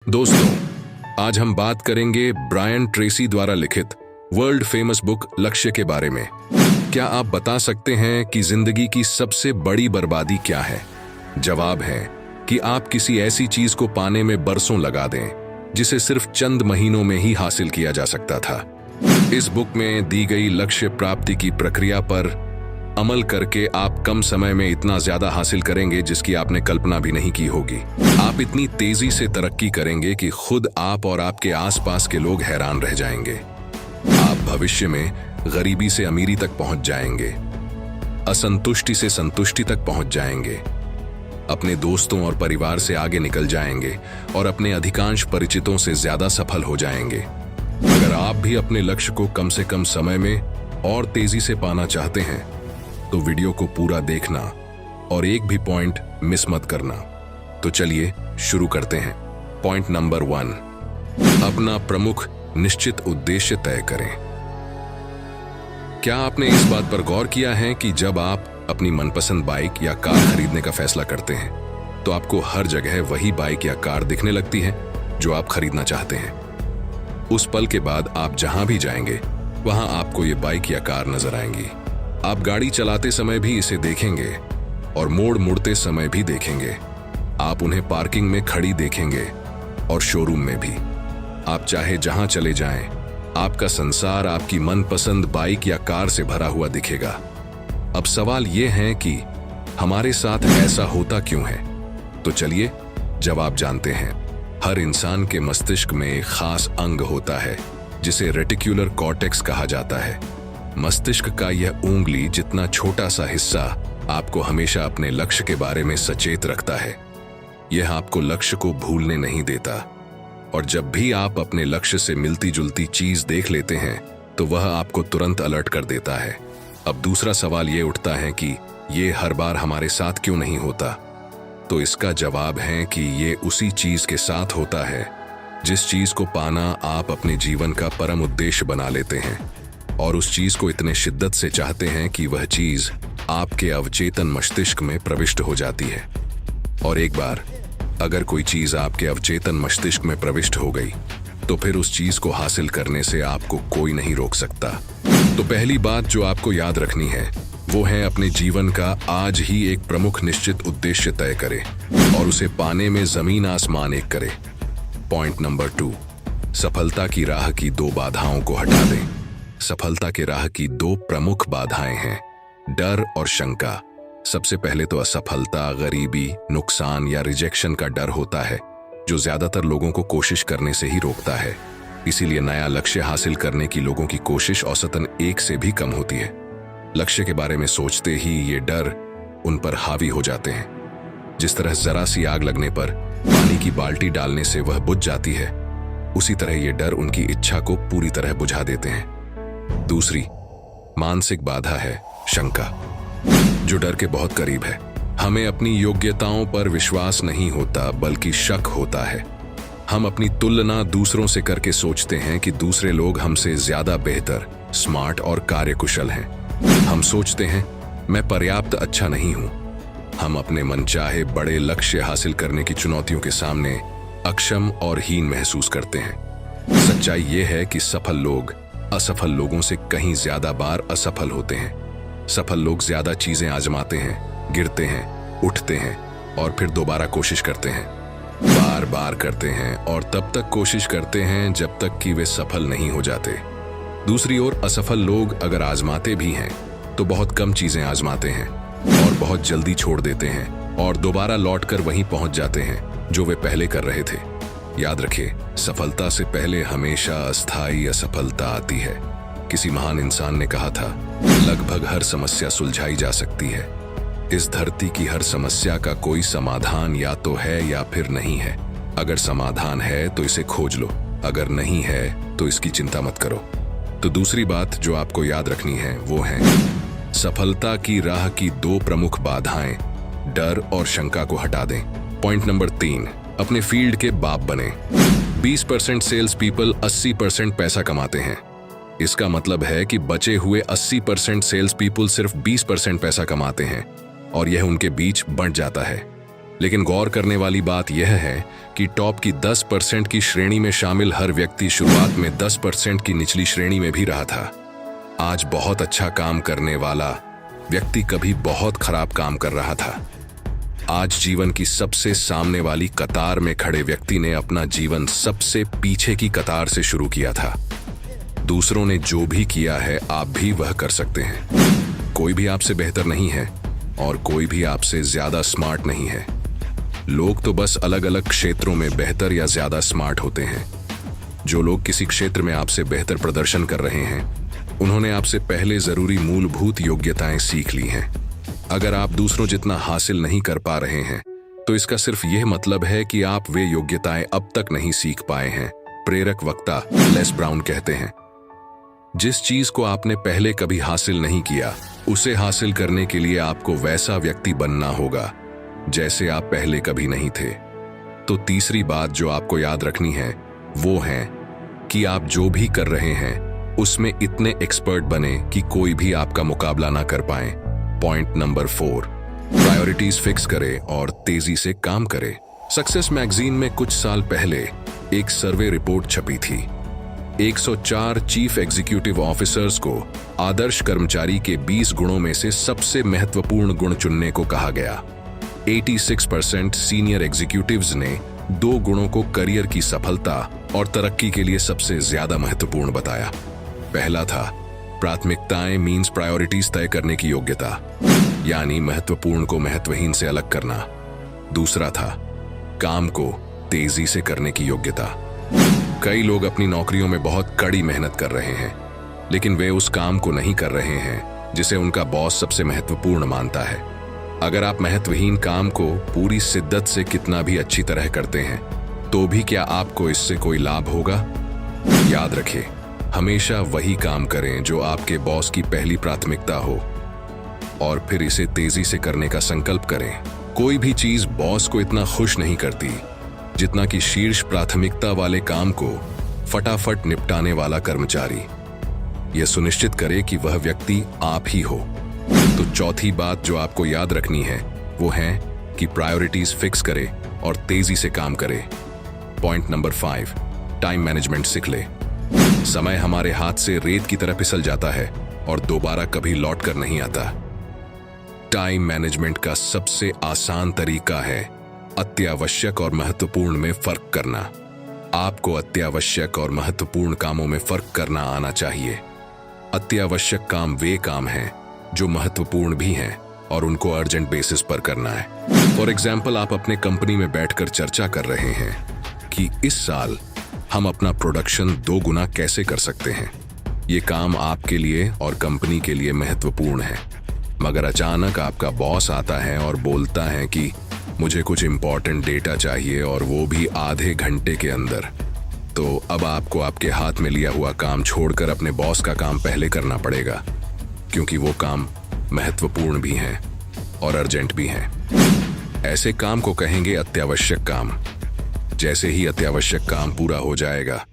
दोस्तों, आज हम बात करेंगे ब्रायन ट्रेसी द्वारा लिखित वर्ल्ड फेमस बुक लक्ष्य के बारे में। क्या आप बता सकते हैं कि जिंदगी की सबसे बड़ी बर्बादी क्या है? जवाब है कि आप किसी ऐसी चीज को पाने में बरसों लगा दें जिसे सिर्फ चंद महीनों में ही हासिल किया जा सकता था। इस बुक में दी गई लक्ष्य प्राप्ति की प्रक्रिया पर अमल करके आप कम समय में इतना ज्यादा हासिल करेंगे जिसकी आपने कल्पना भी नहीं की होगी। आप इतनी तेजी से तरक्की करेंगे कि खुद आप और आपके आसपास के लोग हैरान रह जाएंगे। आप भविष्य में गरीबी से अमीरी तक पहुंच जाएंगे, असंतुष्टि से संतुष्टि तक पहुंच जाएंगे, अपने दोस्तों और परिवार से आगे निकल जाएंगे और अपने अधिकांश परिचितों से ज्यादा सफल हो जाएंगे। अगर आप भी अपने लक्ष्य को कम से कम समय में और तेजी से पाना चाहते हैं तो वीडियो को पूरा देखना और एक भी पॉइंट मिस मत करना। तो चलिए शुरू करते हैं। पॉइंट नंबर 1, अपना प्रमुख निश्चित उद्देश्य तय करें। क्या आपने इस बात पर गौर किया है कि जब आप अपनी मनपसंद बाइक या कार खरीदने का फैसला करते हैं तो आपको हर जगह वही बाइक या कार दिखने लगती है जो आप खरीदना चाहते हैं। उस पल के बाद आप जहां भी जाएंगे वहां आपको ये बाइक या कार नजर आएंगी। आप गाड़ी चलाते समय भी इसे देखेंगे और मोड़ मुड़ते समय भी देखेंगे। आप उन्हें पार्किंग में खड़ी देखेंगे और शोरूम में भी। आप चाहे जहां चले जाएं, आपका संसार आपकी मनपसंद बाइक या कार से भरा हुआ दिखेगा। अब सवाल यह है कि हमारे साथ ऐसा होता क्यों है? तो चलिए जवाब जानते हैं। हर इंसान के मस्तिष्क में एक खास अंग होता है जिसे रेटिक्युलर कॉर्टेक्स कहा जाता है। मस्तिष्क का यह ऊंगली जितना छोटा सा हिस्सा आपको हमेशा अपने लक्ष्य के बारे में सचेत रखता है। यह आपको लक्ष्य को भूलने नहीं देता और जब भी आप अपने लक्ष्य से मिलती जुलती चीज देख लेते हैं तो वह आपको तुरंत अलर्ट कर देता है। अब दूसरा सवाल ये उठता है कि ये हर बार हमारे साथ क्यों नहीं होता? तो इसका जवाब है कि ये उसी चीज के साथ होता है जिस चीज को पाना आप अपने जीवन का परम उद्देश्य बना लेते हैं और उस चीज को इतने शिद्दत से चाहते हैं कि वह चीज आपके अवचेतन मस्तिष्क में प्रविष्ट हो जाती है। और एक बार अगर कोई चीज आपके अवचेतन मस्तिष्क में प्रविष्ट हो गई तो फिर उस चीज को हासिल करने से आपको कोई नहीं रोक सकता। तो पहली बात जो आपको याद रखनी है वो है अपने जीवन का आज ही एक प्रमुख निश्चित उद्देश्य तय करें और उसे पाने में जमीन आसमान एक करें। पॉइंट नंबर 2, सफलता की राह की 2 बाधाओं को हटा दें। सफलता के राह की 2 प्रमुख बाधाएं हैं, डर और शंका। सबसे पहले तो असफलता, गरीबी, नुकसान या रिजेक्शन का डर होता है जो ज्यादातर लोगों को कोशिश करने से ही रोकता है। इसीलिए नया लक्ष्य हासिल करने की लोगों की कोशिश औसतन 1 से भी कम होती है। लक्ष्य के बारे में सोचते ही ये डर उन पर हावी हो जाते हैं। जिस तरह जरा सी आग लगने पर पानी की बाल्टी डालने से वह बुझ जाती है, उसी तरह ये डर उनकी इच्छा को पूरी तरह बुझा देते हैं। दूसरी मानसिक बाधा है शंका, जो डर के बहुत करीब है। हमें अपनी योग्यताओं पर विश्वास नहीं होता बल्कि शक होता है। हम अपनी तुलना दूसरों से करके सोचते हैं कि दूसरे लोग हमसे ज्यादा बेहतर, स्मार्ट और कार्यकुशल हैं। हम सोचते हैं मैं पर्याप्त अच्छा नहीं हूं। हम अपने मनचाहे बड़े लक्ष्य हासिल करने की चुनौतियों के सामने अक्षम और हीन महसूस करते हैं। सच्चाई यह है कि सफल लोग असफल लोगों से कहीं ज्यादा बार असफल होते हैं। सफल लोग ज्यादा चीजें आजमाते हैं, गिरते हैं, उठते हैं और फिर दोबारा कोशिश करते हैं, बार बार करते हैं और तब तक कोशिश करते हैं जब तक कि वे सफल नहीं हो जाते। दूसरी ओर असफल लोग अगर आजमाते भी हैं तो बहुत कम चीजें आजमाते हैं और बहुत जल्दी छोड़ देते हैं और दोबारा लौटकर वहीं पहुंच जाते हैं जो वे पहले कर रहे थे। याद रखिए, सफलता से पहले हमेशा अस्थायी असफलता आती है। किसी महान इंसान ने कहा था, लगभग हर समस्या सुलझाई जा सकती है। इस धरती की हर समस्या का कोई समाधान या तो है या फिर नहीं है। अगर समाधान है तो इसे खोज लो, अगर नहीं है तो इसकी चिंता मत करो। तो दूसरी बात जो आपको याद रखनी है वो है सफलता की राह की 2 प्रमुख बाधाएं, डर और शंका को हटा दें। पॉइंट नंबर 3, अपने फील्ड के बाप बने। 20% सेल्स पीपल 80% पैसा कमाते हैं। इसका मतलब है कि बचे हुए 80% सेल्स पीपल सिर्फ 20% पैसा कमाते हैं और यह उनके बीच बंट जाता है। लेकिन गौर करने वाली बात यह है कि टॉप की 10% की श्रेणी में शामिल हर व्यक्ति शुरुआत में 10% की निचली श्रेणी में भी रहा था। आज बहुत अच्छा काम करने वाला व्यक्ति कभी बहुत खराब काम कर रहा था। आज जीवन की सबसे सामने वाली कतार में खड़े व्यक्ति ने अपना जीवन सबसे पीछे की कतार से शुरू किया था। दूसरों ने जो भी किया है आप भी वह कर सकते हैं। कोई भी आपसे बेहतर नहीं है और कोई भी आपसे ज्यादा स्मार्ट नहीं है। लोग तो बस अलग अलग क्षेत्रों में बेहतर या ज्यादा स्मार्ट होते हैं। जो लोग किसी क्षेत्र में आपसे बेहतर प्रदर्शन कर रहे हैं, उन्होंने आपसे पहले जरूरी मूलभूत योग्यताएं सीख ली हैं। अगर आप दूसरों जितना हासिल नहीं कर पा रहे हैं, तो इसका सिर्फ यह मतलब है कि आप वे योग्यताएं अब तक नहीं सीख पाए हैं। प्रेरक वक्ता लेस ब्राउन कहते हैं, जिस चीज को आपने पहले कभी हासिल नहीं किया, उसे हासिल करने के लिए आपको वैसा व्यक्ति बनना होगा जैसे आप पहले कभी नहीं थे। तो तीसरी बात जो आपको याद रखनी है वो है कि आप जो भी कर रहे हैं उसमें इतने एक्सपर्ट बने कि कोई भी आपका मुकाबला ना कर पाए। पॉइंट नंबर 4, प्रायोरिटीज फिक्स करें और तेजी से काम करें। सक्सेस मैगजीन में कुछ साल पहले एक सर्वे रिपोर्ट छपी थी। 104 चीफ एग्जीक्यूटिव ऑफिसर्स को आदर्श कर्मचारी के 20 गुणों में से सबसे महत्वपूर्ण गुण चुनने को कहा गया। 86% सीनियर एग्जीक्यूटिव्स ने 2 गुणों को करियर की सफलता और तरक्की के लिए सबसे ज्यादा महत्वपूर्ण बताया। पहला था प्राथमिकताएं मीन्स प्रायोरिटीज तय करने की योग्यता, यानी महत्वपूर्ण को महत्वहीन से अलग करना। दूसरा था काम को तेजी से करने की योग्यता। कई लोग अपनी नौकरियों में बहुत कड़ी मेहनत कर रहे हैं, लेकिन वे उस काम को नहीं कर रहे हैं जिसे उनका बॉस सबसे महत्वपूर्ण मानता है। अगर आप महत्वहीन काम को पूरी शिद्दत से कितना भी अच्छी तरह करते हैं, तो भी क्या आपको इससे कोई लाभ होगा? याद रखें, हमेशा वही काम करें जो आपके बॉस की पहली प्राथमिकता हो और फिर इसे तेजी से करने का संकल्प करें। कोई भी चीज बॉस को इतना खुश नहीं करती जितना कि शीर्ष प्राथमिकता वाले काम को फटाफट निपटाने वाला कर्मचारी। यह सुनिश्चित करे कि वह व्यक्ति आप ही हो। तो चौथी बात जो आपको याद रखनी है वो है कि प्रायोरिटीज फिक्स करें और तेजी से काम करें। पॉइंट नंबर 5, टाइम मैनेजमेंट सीख ले। समय हमारे हाथ से रेत की तरह फिसल जाता है और दोबारा कभी लौट कर नहीं आता। टाइम मैनेजमेंट का सबसे आसान तरीका है अत्यावश्यक और महत्वपूर्ण में फर्क करना। आपको अत्यावश्यक और महत्वपूर्ण कामों में फर्क करना आना चाहिए। अत्यावश्यक काम वे काम हैं जो महत्वपूर्ण भी हैं और उनको अर्जेंट बेसिस पर करना है। फॉर एग्जाम्पल, आप अपने कंपनी में बैठकर चर्चा कर रहे हैं कि इस साल हम अपना प्रोडक्शन 2 गुना कैसे कर सकते हैं। ये काम आपके लिए और कंपनी के लिए महत्वपूर्ण है, मगर अचानक आपका बॉस आता है और बोलता है कि मुझे कुछ इंपॉर्टेंट डेटा चाहिए और वो भी आधे घंटे के अंदर। तो अब आपको आपके हाथ में लिया हुआ काम छोड़कर अपने बॉस का काम पहले करना पड़ेगा, क्योंकि वो काम महत्वपूर्ण भी हैं और अर्जेंट भी हैं। ऐसे काम को कहेंगे अत्यावश्यक काम। जैसे ही अत्यावश्यक काम पूरा हो जाएगा,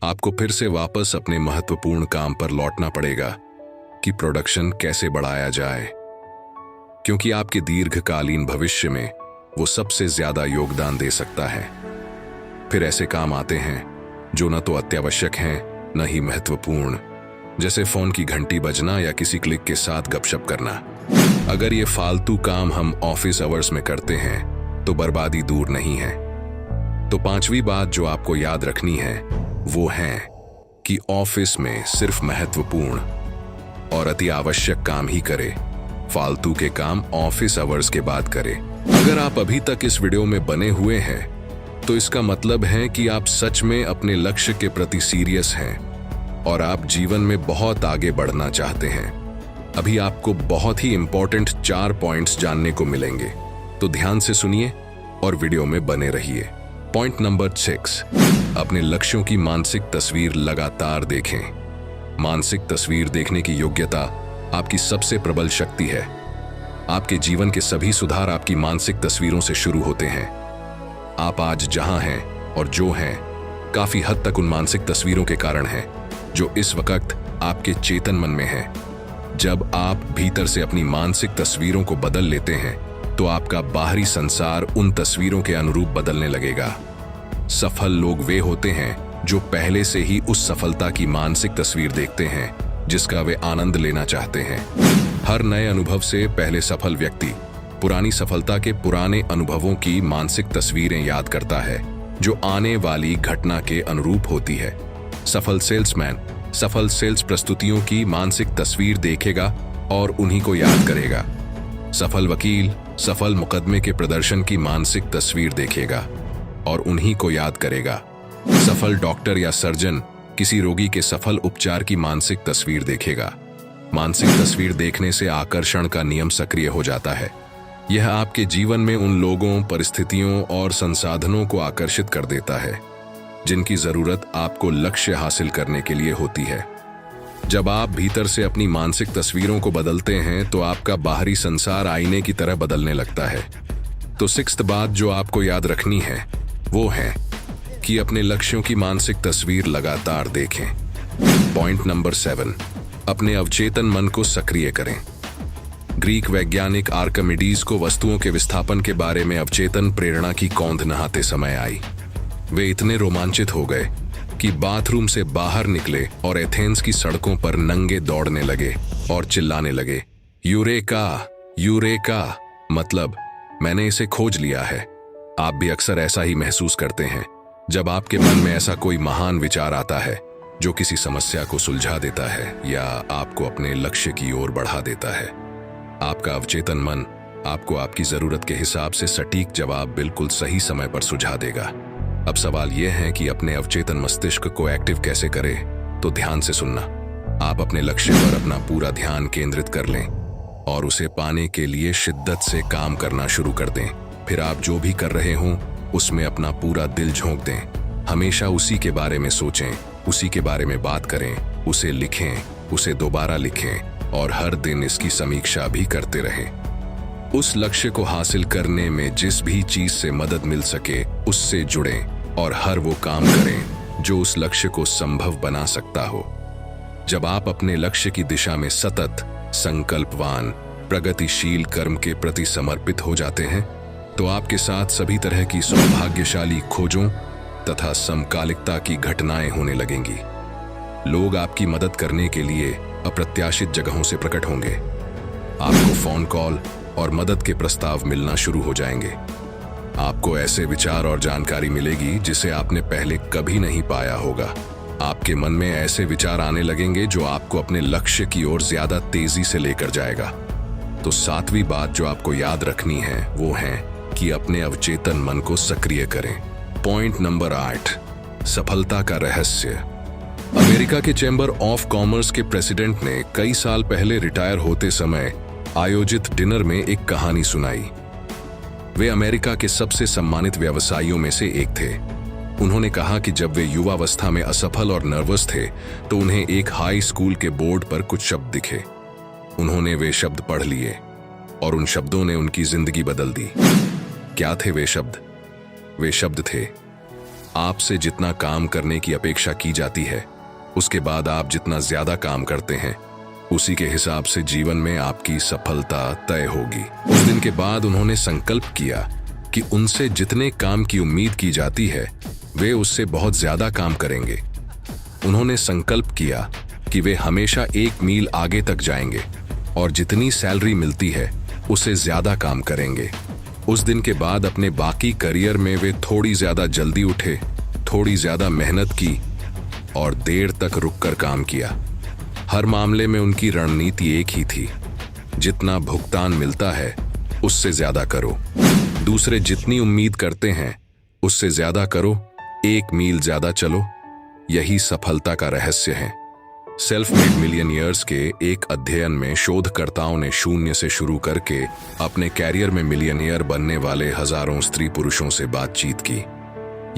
आपको फिर से वापस अपने महत्वपूर्ण काम पर लौटना पड़ेगा कि प्रोडक्शन कैसे बढ़ाया जाए, क्योंकि आपके दीर्घकालीन भविष्य में वो सबसे ज्यादा योगदान दे सकता है। फिर ऐसे काम आते हैं जो न तो अत्यावश्यक हैं न ही महत्वपूर्ण, जैसे फोन की घंटी बजना या किसी क्लिक के साथ गपशप करना। अगर ये फालतू काम हम ऑफिस आवर्स में करते हैं तो बर्बादी दूर नहीं है। तो 5वीं बात जो आपको याद रखनी है वो है कि ऑफिस में सिर्फ महत्वपूर्ण और अति आवश्यक काम ही करें। फालतू के काम ऑफिस आवर्स के बाद करें। अगर आप अभी तक इस वीडियो में बने हुए हैं तो इसका मतलब है कि आप सच में अपने लक्ष्य के प्रति सीरियस हैं और आप जीवन में बहुत आगे बढ़ना चाहते हैं। अभी आपको बहुत ही इंपॉर्टेंट 4 पॉइंट्स जानने को मिलेंगे, तो ध्यान से सुनिए और वीडियो में बने रहिए। पॉइंट नंबर 6, अपने लक्ष्यों की मानसिक तस्वीर लगातार देखें। मानसिक तस्वीर देखने की योग्यता आपकी सबसे प्रबल शक्ति है। आपके जीवन के सभी सुधार आपकी मानसिक तस्वीरों से शुरू होते हैं। आप आज जहां हैं और जो हैं, काफी हद तक उन मानसिक तस्वीरों के कारण हैं जो इस वक्त आपके चेतन मन में हैं। जब आप भीतर से अपनी मानसिक तस्वीरों को बदल लेते हैं तो आपका बाहरी संसार उन तस्वीरों के अनुरूप बदलने लगेगा। सफल लोग वे होते हैं जो पहले से ही उस सफलता की मानसिक तस्वीर देखते हैं जिसका वे आनंद लेना चाहते हैं। हर नए अनुभव से पहले सफल व्यक्ति पुरानी सफलता के पुराने अनुभवों की मानसिक तस्वीरें याद करता है जो आने वाली घटना के अनुरूप होती है। सफल सेल्समैन सफल सेल्स प्रस्तुतियों की मानसिक तस्वीर देखेगा और उन्हीं को याद करेगा। सफल वकील सफल मुकदमे के प्रदर्शन की मानसिक तस्वीर देखेगा और उन्हीं को याद करेगा। सफल डॉक्टर या सर्जन किसी रोगी के सफल उपचार की मानसिक तस्वीर देखेगा। मानसिक तस्वीर देखने से आकर्षण का नियम सक्रिय हो जाता है। यह आपके जीवन में उन लोगों, परिस्थितियों और संसाधनों को आकर्षित कर देता है जिनकी जरूरत आपको लक्ष्य हासिल करने के लिए होती है। जब आप भीतर से अपनी मानसिक तस्वीरों को बदलते हैं तो आपका बाहरी संसार आईने की तरह बदलने लगता है। तो सिक्स्थ बात जो आपको याद रखनी है वो है कि अपने लक्ष्यों की मानसिक तस्वीर लगातार देखें। पॉइंट नंबर 7, अपने अवचेतन मन को सक्रिय करें। ग्रीक वैज्ञानिक आर्किमिडीज को वस्तुओं के विस्थापन के बारे में अवचेतन प्रेरणा की कौंध नहाते समय आई। वे इतने रोमांचित हो गए कि बाथरूम से बाहर निकले और एथेंस की सड़कों पर नंगे दौड़ने लगे और चिल्लाने लगे, यूरेका यूरेका, मतलब मैंने इसे खोज लिया है। आप भी अक्सर ऐसा ही महसूस करते हैं जब आपके मन में ऐसा कोई महान विचार आता है जो किसी समस्या को सुलझा देता है या आपको अपने लक्ष्य की ओर बढ़ा देता है। आपका अवचेतन मन आपको आपकी जरूरत के हिसाब से सटीक जवाब बिल्कुल सही समय पर सुझा देगा। अब सवाल यह है कि अपने अवचेतन मस्तिष्क को एक्टिव कैसे करें। तो ध्यान से सुनना। आप अपने लक्ष्य पर अपना पूरा ध्यान केंद्रित कर लें और उसे पाने के लिए शिद्दत से काम करना शुरू कर दें। फिर आप जो भी कर रहे हों उसमें अपना पूरा दिल झोंक दें। हमेशा उसी के बारे में सोचें, उसी के बारे में बात करें, उसे लिखें, उसे दोबारा लिखें और हर दिन इसकी समीक्षा भी करते रहें। उस लक्ष्य को हासिल करने में जिस भी चीज से मदद मिल सके उससे जुड़ें और हर वो काम करें जो उस लक्ष्य को संभव बना सकता हो। जब आप अपने लक्ष्य की दिशा में सतत, संकल्पवान, प्रगतिशील कर्म के प्रति समर्पित हो जाते हैं तो आपके साथ सभी तरह की सौभाग्यशाली खोजों तथा समकालिकता की घटनाएं होने लगेंगी। लोग आपकी मदद करने के लिए अप्रत्याशित जगहों से प्रकट होंगे। आपको फोन कॉल और मदद के प्रस्ताव मिलना शुरू हो जाएंगे। आपको ऐसे विचार और जानकारी मिलेगी जिसे आपने पहले कभी नहीं पाया होगा। आपके मन में ऐसे विचार आने लगेंगे जो आपको अपने लक्ष्य की ओर ज्यादा तेजी से लेकर जाएगा। तो सातवीं बात जो आपको याद रखनी है वो है कि अपने अवचेतन मन को सक्रिय करें। पॉइंट नंबर 8, सफलता का रहस्य। अमेरिका के चैम्बर ऑफ कॉमर्स के प्रेसिडेंट ने कई साल पहले रिटायर होते समय आयोजित डिनर में एक कहानी सुनाई। वे अमेरिका के सबसे सम्मानित व्यवसायियों में से एक थे। उन्होंने कहा कि जब वे युवावस्था में असफल और नर्वस थे तो उन्हें एक हाई स्कूल के बोर्ड पर कुछ शब्द दिखे। उन्होंने वे शब्द पढ़ लिए और उन शब्दों ने उनकी जिंदगी बदल दी। क्या थे वे शब्द? वे शब्द थे, आपसे जितना काम करने की अपेक्षा की जाती है उसके बाद आप जितना ज्यादा काम करते हैं उसी के हिसाब से जीवन में आपकी सफलता तय होगी। उस दिन के बाद उन्होंने संकल्प किया कि उनसे जितने काम की उम्मीद की जाती है वे उससे बहुत ज्यादा काम करेंगे। उन्होंने संकल्प किया कि वे हमेशा 1 मील आगे तक जाएंगे और जितनी सैलरी मिलती है उससे ज्यादा काम करेंगे। उस दिन के बाद अपने बाकी करियर में वे थोड़ी ज्यादा जल्दी उठे, थोड़ी ज्यादा मेहनत की और देर तक रुककर काम किया। हर मामले में उनकी रणनीति एक ही थी, जितना भुगतान मिलता है उससे ज्यादा करो। दूसरे जितनी उम्मीद करते हैं उससे ज्यादा करो, 1 मील ज्यादा चलो। यही सफलता का रहस्य है। सेल्फ मेड मिलियनियर्स के एक अध्ययन में शोधकर्ताओं ने शून्य से शुरू करके अपने कैरियर में मिलियनियर बनने वाले हजारों स्त्री पुरुषों से बातचीत की।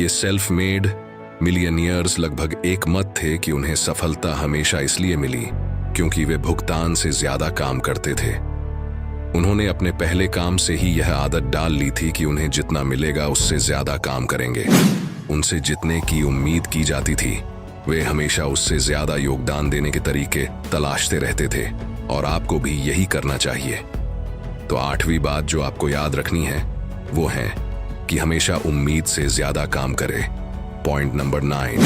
ये सेल्फ मेड मिलियनियर्स लगभग एक मत थे कि उन्हें सफलता हमेशा इसलिए मिली क्योंकि वे भुगतान से ज्यादा काम करते थे। उन्होंने अपने पहले काम से ही यह आदत डाल ली थी कि उन्हें जितना मिलेगा उससे ज्यादा काम करेंगे। उनसे जितने की उम्मीद की जाती थी वे हमेशा उससे ज्यादा योगदान देने के तरीके तलाशते रहते थे और आपको भी यही करना चाहिए। तो 8वीं बात जो आपको याद रखनी है वो है कि हमेशा उम्मीद से ज्यादा काम करें। पॉइंट नंबर 9,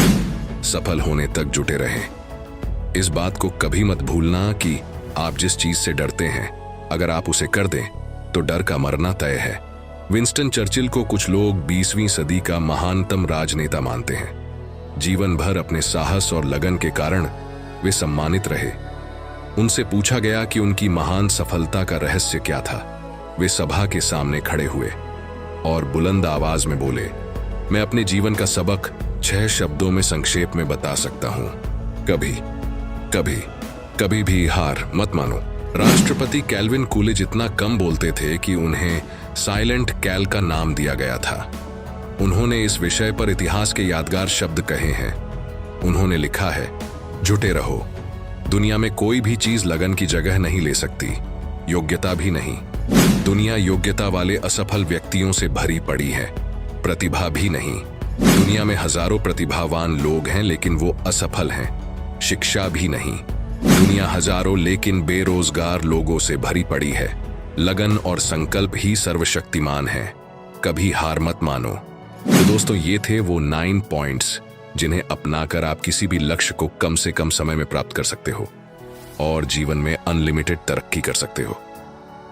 सफल होने तक जुटे रहें। इस बात को कभी मत भूलना कि आप जिस चीज से डरते हैं, अगर आप उसे कर दें तो डर का मरना तय है। विंस्टन चर्चिल को कुछ लोग 20वीं सदी का महानतम राजनेता मानते हैं। जीवन भर अपने साहस और लगन के कारण वे सम्मानित रहे। उनसे पूछा गया कि उनकी महान सफलता का रहस्य क्या था। वे सभा के सामने खड़े हुए और बुलंद आवाज में बोले, मैं अपने जीवन का सबक 6 शब्दों में संक्षेप में बता सकता हूं। कभी कभी कभी भी हार मत मानो। राष्ट्रपति कैल्विन कूलिज इतना कम बोलते थे कि उन्हें साइलेंट कैल का नाम दिया गया था। उन्होंने इस विषय पर इतिहास के यादगार शब्द कहे हैं। उन्होंने लिखा है, जुटे रहो। दुनिया में कोई भी चीज लगन की जगह नहीं ले सकती, योग्यता भी नहीं। दुनिया योग्यता वाले असफल व्यक्तियों से भरी पड़ी है, प्रतिभा भी नहीं। दुनिया में हजारों प्रतिभावान लोग हैं लेकिन वो असफल हैं, शिक्षा भी नहीं। दुनिया हजारों लेकिन बेरोजगार लोगों से भरी पड़ी है। लगन और संकल्प ही सर्वशक्तिमान है। कभी हार मत मानो। तो दोस्तों, ये थे वो 9 पॉइंट्स जिन्हें अपनाकर आप किसी भी लक्ष्य को कम से कम समय में प्राप्त कर सकते हो और जीवन में अनलिमिटेड तरक्की कर सकते हो।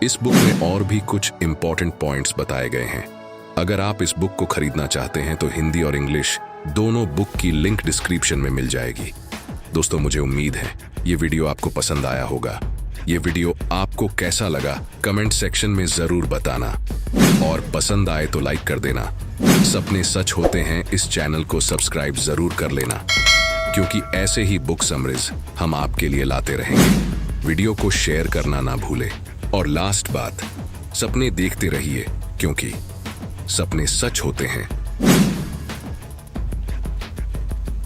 इस बुक में और भी कुछ इंपॉर्टेंट पॉइंट्स बताए गए हैं। अगर आप इस बुक को खरीदना चाहते हैं तो हिंदी और इंग्लिश दोनों बुक की लिंक डिस्क्रिप्शन में मिल जाएगी। दोस्तों, मुझे उम्मीद है ये वीडियो आपको पसंद आया होगा। ये वीडियो आपको कैसा लगा कमेंट सेक्शन में जरूर बताना और पसंद आए तो लाइक कर देना। सपने सच होते हैं इस चैनल को सब्सक्राइब जरूर कर लेना, क्योंकि ऐसे ही बुक समरीज हम आपके लिए लाते रहेंगे। वीडियो को शेयर करना ना भूले और लास्ट बात, सपने देखते रहिए क्योंकि सपने सच होते हैं।